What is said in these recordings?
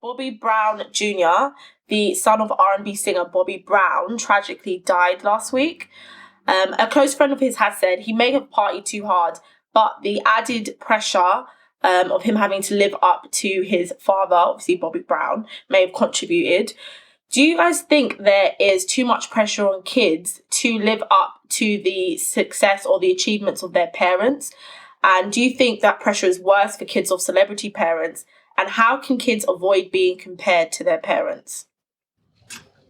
Bobby Brown Jr., the son of R&B singer Bobby Brown, tragically died last week. A close friend of his has said he may have partied too hard, but the added pressure of him having to live up to his father, obviously Bobby Brown, may have contributed. Do you guys think there is too much pressure on kids to live up to the success or the achievements of their parents? And do you think that pressure is worse for kids of celebrity parents? And how can kids avoid being compared to their parents?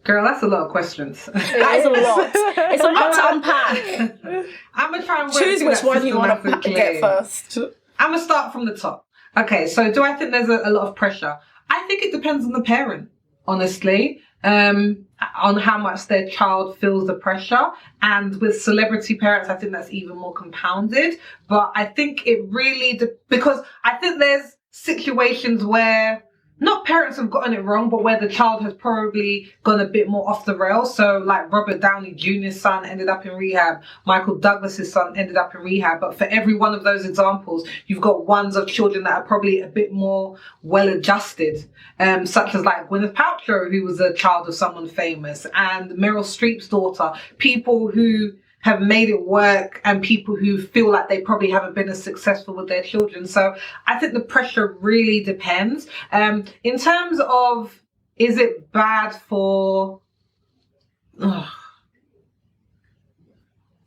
Girl, that's a lot of questions. That is a lot. It's a lot to unpack. I'm going to try and choose which one you want to get first. I'm going to start from the top. Okay, so do I think there's a lot of pressure? I think it depends on the parent, honestly, on how much their child feels the pressure. And with celebrity parents, I think that's even more compounded. But I think it really, because I think there's situations where not parents have gotten it wrong, but where the child has probably gone a bit more off the rails. So like Robert Downey Jr.'s son ended up in rehab. Michael Douglas's son ended up in rehab. But for every one of those examples, you've got ones of children that are probably a bit more well-adjusted, such as like Gwyneth Paltrow, who was a child of someone famous, and Meryl Streep's daughter, people who have made it work and people who feel like they probably haven't been as successful with their children. So I think the pressure really depends. In terms of, is it bad for...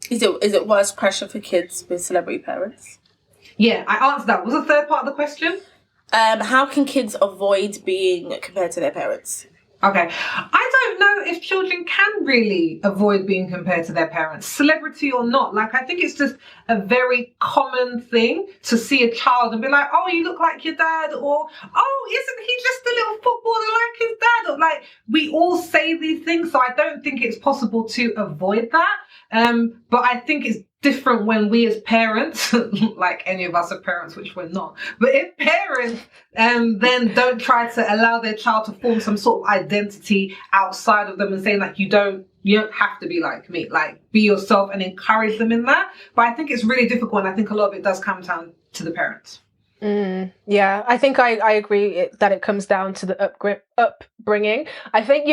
Is it worse pressure for kids with celebrity parents? Yeah, I answered that. What was the third part of the question? How can kids avoid being compared to their parents? Okay. I don't know if children can really avoid being compared to their parents, celebrity or not. Like, I think it's just a very common thing to see a child and be like, oh, you look like your dad, or, oh, isn't he just a little footballer like his dad? Or like, we all say these things, so I don't think it's possible to avoid that. But I think it's different when we as parents, like any of us are parents, which we're not, but if parents then don't try to allow their child to form some sort of identity outside of them and saying like, you don't have to be like me, like be yourself, and encourage them in that. But I think it's really difficult, and I think a lot of it does come down to the parents. Yeah, I think I agree that it comes down to the upbringing. I think,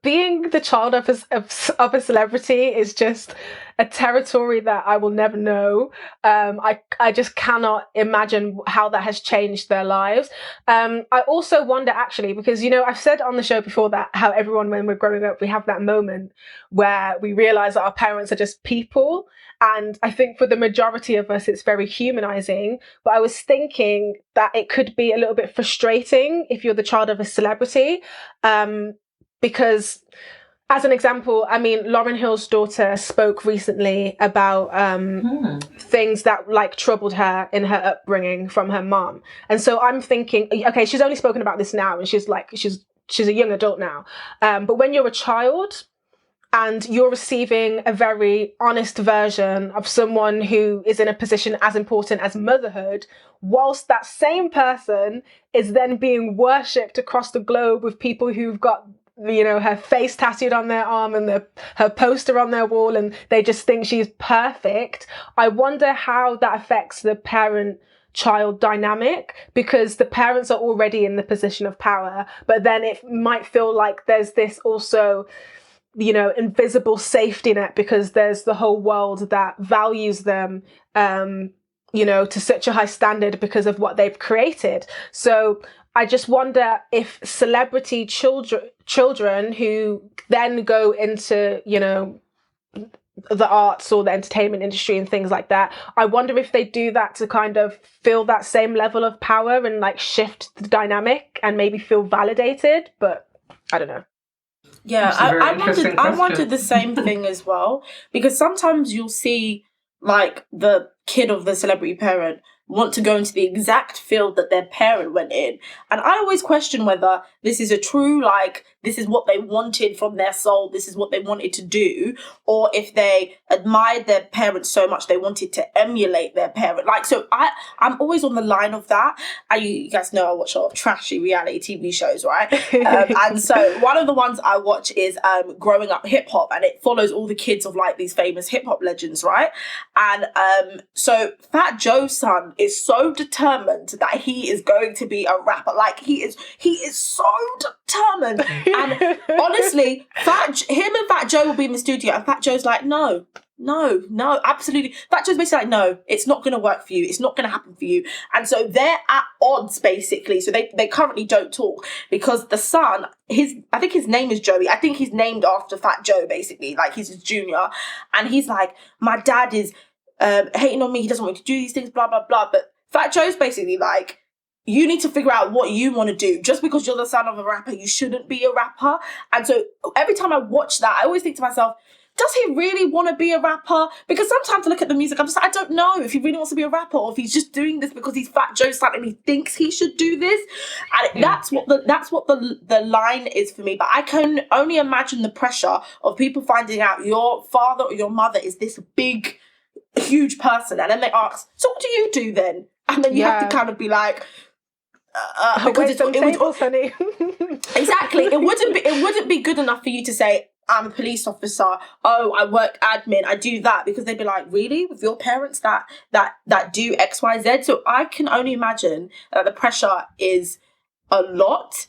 being the child of a celebrity is just a territory that I will never know. I just cannot imagine how that has changed their lives. I also wonder, actually, because, I've said on the show before that how everyone, when we're growing up, we have that moment where we realize that our parents are just people. And I think for the majority of us, it's very humanizing. But I was thinking that it could be a little bit frustrating if you're the child of a celebrity. Because, as an example, I mean, Lauryn Hill's daughter spoke recently about things that like troubled her in her upbringing from her mom. And so I'm thinking, okay, she's only spoken about this now, and she's a young adult now. But when you're a child, and you're receiving a very honest version of someone who is in a position as important as motherhood, whilst that same person is then being worshipped across the globe with people who've got, her face tattooed on their arm and her poster on their wall, and they just think she's perfect. I wonder how that affects the parent-child dynamic, because the parents are already in the position of power, but then it might feel like there's this also invisible safety net, because there's the whole world that values them, to such a high standard because of what they've created. So I just wonder if celebrity children who then go into, the arts or the entertainment industry and things like that, I wonder if they do that to kind of feel that same level of power and like shift the dynamic and maybe feel validated. But I don't know. Yeah, I wanted the same thing as well, because sometimes you'll see like the kid of the celebrity parent want to go into the exact field that their parent went in. And I always question whether this is a true, like, this is what they wanted from their soul, this is what they wanted to do, or if they admired their parents so much they wanted to emulate their parent. Like, so I'm always on the line of that. You guys know I watch a lot of trashy reality TV shows, right? And so one of the ones I watch is Growing Up Hip Hop, and it follows all the kids of like these famous hip hop legends, right? And so Fat Joe's son son is so determined that he is going to be a rapper. Like, he is so determined. And honestly, him and Fat Joe will be in the studio, and Fat Joe's like, no, absolutely. Fat Joe's basically like, no, it's not going to work for you. It's not going to happen for you. And so they're at odds, basically. So they currently don't talk because the son, I think his name is Joey. I think he's named after Fat Joe, basically. Like, he's his junior. And he's like, my dad is hating on me. He doesn't want me to do these things, blah, blah, blah. But Fat Joe's basically like, you need to figure out what you want to do. Just because you're the son of a rapper, you shouldn't be a rapper. And so every time I watch that, I always think to myself, does he really want to be a rapper? Because sometimes I look at the music, I'm just like, I don't know if he really wants to be a rapper or if he's just doing this because he's Fat Joe son and he thinks he should do this. And that's what the line is for me. But I can only imagine the pressure of people finding out your father or your mother is this big, huge person. And then they ask, so what do you do then? And then you have to kind of be like, because honey. Exactly. It wouldn't be good enough for you to say, I'm a police officer. Oh, I work admin. I do that, because they'd be like, really, with your parents that do X, Y, Z. So I can only imagine that the pressure is a lot.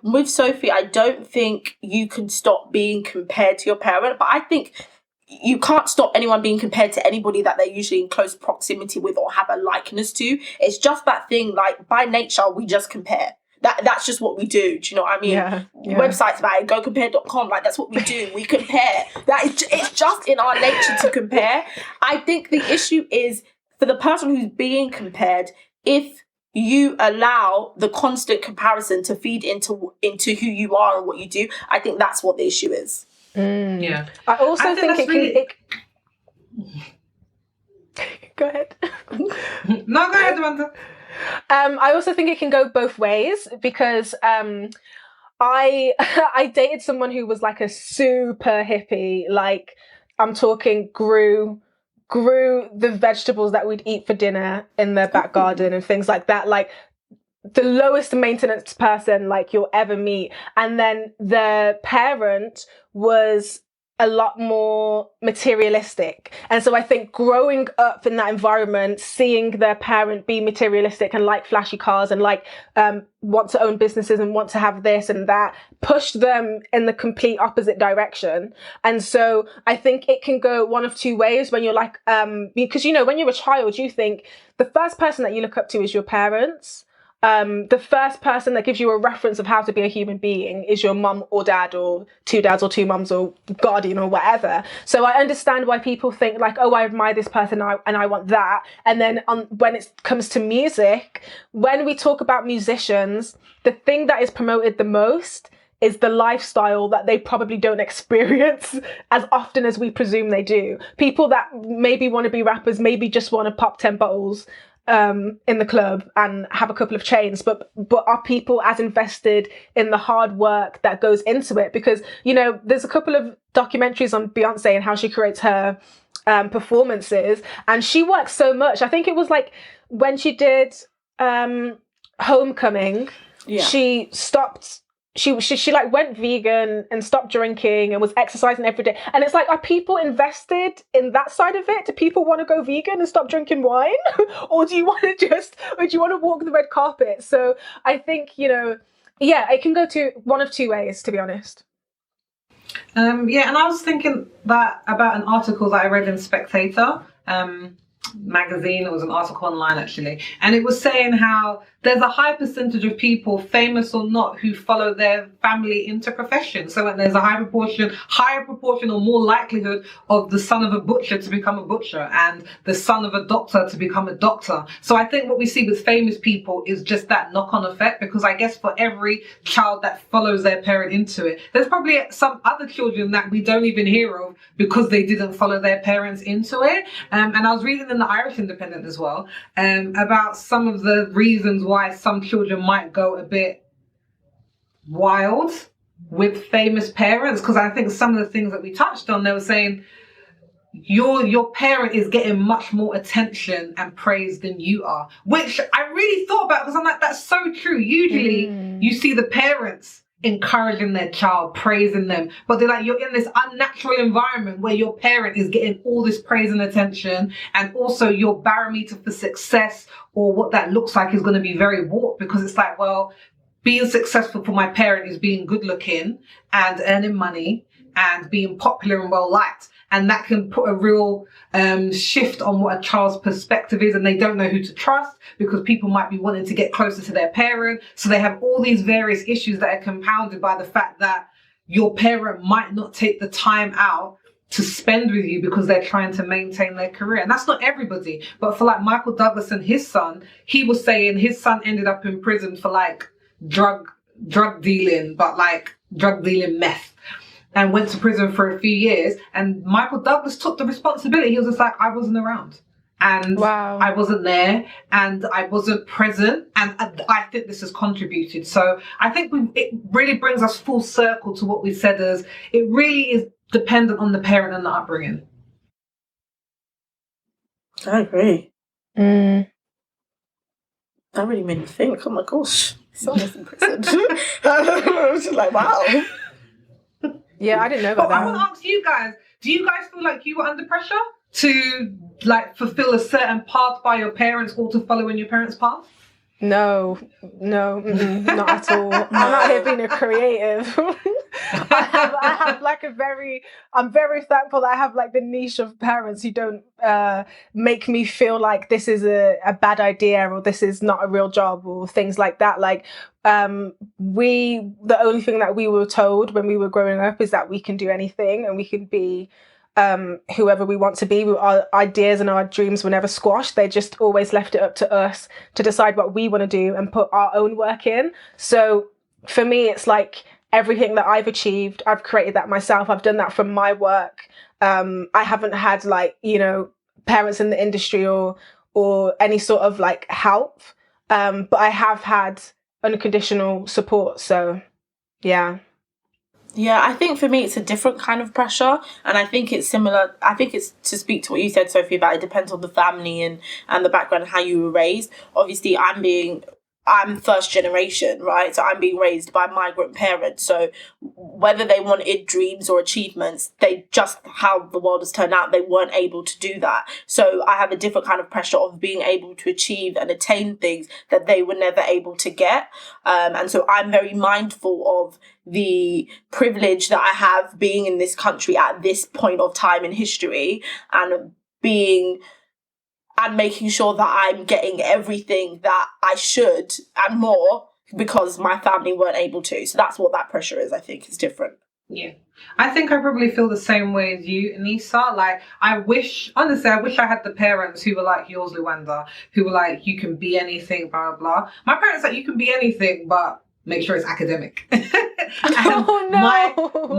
With Sophie, I don't think you can stop being compared to your parent, but I think you can't stop anyone being compared to anybody that they're usually in close proximity with or have a likeness to. It's just that thing, like, by nature, we just compare. That's just what we do. Do you know what I mean? Yeah. Websites about it, gocompare.com, like, that's what we do. We compare. It's just in our nature to compare. I think the issue is for the person who's being compared, if you allow the constant comparison to feed into who you are and what you do, I think that's what the issue is. Yeah. I also think it Go ahead. No, go ahead, Amanda. I also think it can go both ways, because I dated someone who was like a super hippie. Like, I'm talking grew the vegetables that we'd eat for dinner in their back garden and things like that. Like, the lowest maintenance person like you'll ever meet. And then the parent was a lot more materialistic. And so I think growing up in that environment, seeing their parent be materialistic and like flashy cars and like want to own businesses and want to have this and that, pushed them in the complete opposite direction. And so I think it can go one of two ways when you're like, because, you know, when you're a child, you think the first person that you look up to is your parents. The first person that gives you a reference of how to be a human being is your mum or dad, or two dads or two mums or guardian or whatever. So I understand why people think like, oh, I admire this person and I want that. And then when it comes to music, when we talk about musicians, the thing that is promoted the most is the lifestyle that they probably don't experience as often as we presume they do. People that maybe want to be rappers, maybe just want to pop 10 bottles in the club and have a couple of chains, but are people as invested in the hard work that goes into it? Because, you know, there's a couple of documentaries on Beyonce and how she creates her performances, and she works so much. I think it was like when she did Homecoming, she stopped. She like went vegan and stopped drinking and was exercising every day. And it's like, are people invested in that side of it? Do people want to go vegan and stop drinking wine? Or do you want to walk the red carpet? So I think, you know, it can go to one of two ways, to be honest. And I was thinking that about an article that I read in Spectator magazine. It was an article online, actually, and it was saying how there's a high percentage of people, famous or not, who follow their family into profession. So there's a higher proportion or more likelihood of the son of a butcher to become a butcher and the son of a doctor to become a doctor. So I think what we see with famous people is just that knock-on effect, because I guess for every child that follows their parent into it, there's probably some other children that we don't even hear of because they didn't follow their parents into it. And I was reading in the Irish Independent as well about some of the reasons why some children might go a bit wild with famous parents, because I think some of the things that we touched on, they were saying your parent is getting much more attention and praise than you are, which I really thought about, because I'm like, that's so true. Usually you see the parents encouraging their child, praising them. But they're like, you're in this unnatural environment where your parent is getting all this praise and attention, and also your barometer for success or what that looks like is going to be very warped, because it's like, well, being successful for my parent is being good looking and earning money and being popular and well liked. And that can put a real shift on what a child's perspective is, and they don't know who to trust because people might be wanting to get closer to their parent. So they have all these various issues that are compounded by the fact that your parent might not take the time out to spend with you because they're trying to maintain their career. And that's not everybody. But for like Michael Douglas and his son, he was saying his son ended up in prison for like drug dealing, but like drug dealing meth. And went to prison for a few years. And Michael Douglas took the responsibility. He was just like, I wasn't around. And I wasn't there. And I wasn't present. And I think this has contributed. So I think it really brings us full circle to what we said as it really is dependent on the parent and the upbringing. I agree. That really made me think. Oh my gosh. Someone's in prison. I was just like, wow. Yeah, I didn't know about that. I want to ask you guys, do you guys feel like you were under pressure to like fulfill a certain path by your parents or to follow in your parents' path? No, not at all. I'm not here being a creative. I have like I'm very thankful that I have like the niche of parents who don't make me feel like this is a bad idea or this is not a real job or things like that. Like the only thing that we were told when we were growing up is that we can do anything and we can be whoever we want to be. Our ideas and our dreams were never squashed. They just always left it up to us to decide what we want to do and put our own work in. So for me, it's like everything that I've achieved, I've created that myself. I've done that from my work. I haven't had like, parents in the industry or any sort of like help. But I have had unconditional support. So yeah. Yeah, I think for me it's a different kind of pressure, and I think it's similar. I think it's to speak to what you said, Sophie, about it depends on the family and the background and how you were raised. Obviously, I'm first generation, right? So I'm being raised by migrant parents. So whether they wanted dreams or achievements, they just, how the world has turned out, they weren't able to do that. So I have a different kind of pressure of being able to achieve and attain things that they were never able to get. And so I'm very mindful of the privilege that I have being in this country at this point of time in history and making sure that I'm getting everything that I should and more because my family weren't able to. So that's what that pressure is, I think, is different. Yeah. I think I probably feel the same way as you, Anissa. Like, I wish I had the parents who were like yours, Luanda, who were like, you can be anything, blah, blah. My parents like, you can be anything, but make sure it's academic. Oh no!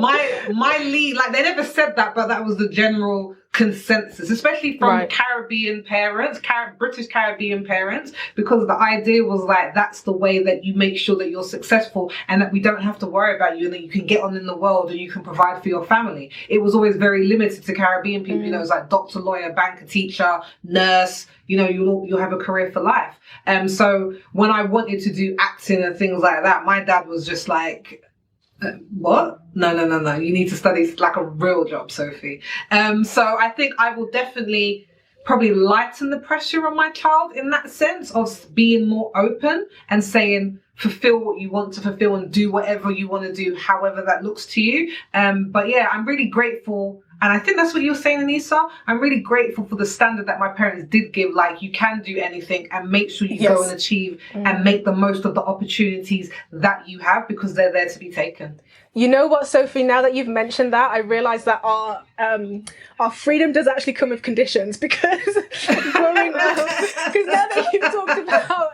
My lead, like they never said that, but that was the general consensus, especially from Caribbean parents, British Caribbean parents, because the idea was like that's the way that you make sure that you're successful and that we don't have to worry about you and that you can get on in the world and you can provide for your family. It was always very limited to Caribbean people. It was like doctor, lawyer, banker, teacher, nurse. You'll have a career for life. So when I wanted to do acting and things like that, my dad was just like, what? No. You need to study like a real job, Sophie. So I think I will definitely probably lighten the pressure on my child in that sense of being more open and saying, fulfill what you want to fulfill and do whatever you want to do, however that looks to you. But yeah, I'm really grateful. And I think that's what you're saying, Anissa. I'm really grateful for the standard that my parents did give. Like, you can do anything and make sure you go and achieve and make the most of the opportunities that you have because they're there to be taken. You know what, Sophie, now that you've mentioned that, I realise that our freedom does actually come with conditions because growing up, because now that you've talked about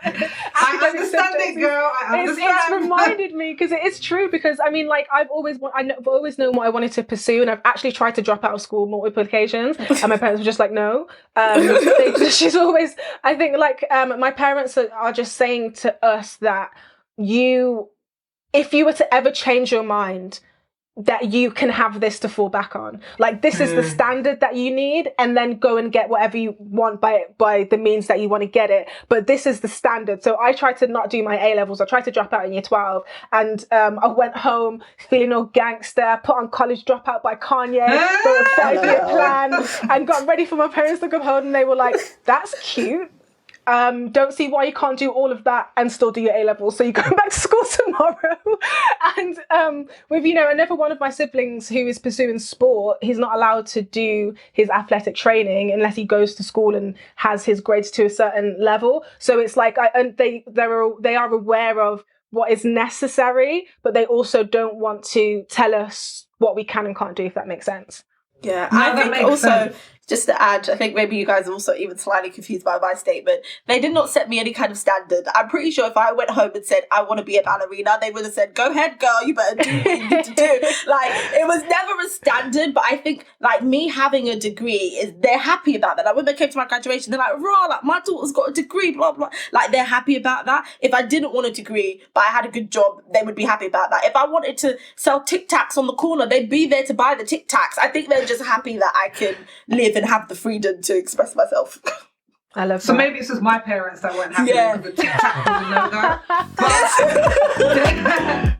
I understand it, girl. I understand. It's reminded me, because it is true, because I mean, like, I've always known what I wanted to pursue, and I've actually tried to drop out of school multiple occasions, and my parents were just like, no. She's always, I think, like, my parents are just saying to us that if you were to ever change your mind, that you can have this to fall back on. Like, this is the standard that you need, and then go and get whatever you want by the means that you want to get it. But this is the standard. So I tried to not do my A-levels. I tried to drop out in year 12, and I went home feeling all gangster, put on College Dropout by Kanye, wrote a 5-year plan, and got ready for my parents to come home, and they were like, that's cute. Don't see why you can't do all of that and still do your A-levels. So you're going back to school tomorrow. And with, another one of my siblings who is pursuing sport, he's not allowed to do his athletic training unless he goes to school and has his grades to a certain level. So it's like, they are aware of what is necessary, but they also don't want to tell us what we can and can't do, if that makes sense. Yeah, I think also, sense. Just to add, I think maybe you guys are also even slightly confused by my statement. They did not set me any kind of standard. I'm pretty sure if I went home and said, I want to be a ballerina, they would have said, go ahead, girl, you better do what you need to do. Like, it was never a standard, but I think, like, me having a degree, they're happy about that. Like, when they came to my graduation, they're like, raw, like, my daughter's got a degree, blah, blah. Like, they're happy about that. If I didn't want a degree, but I had a good job, they would be happy about that. If I wanted to sell Tic Tacs on the corner, they'd be there to buy the Tic Tacs. I think they're just happy that I can live and have the freedom to express myself. I love that. So maybe it's just my parents that weren't happy with the Tic Tac was a no-go.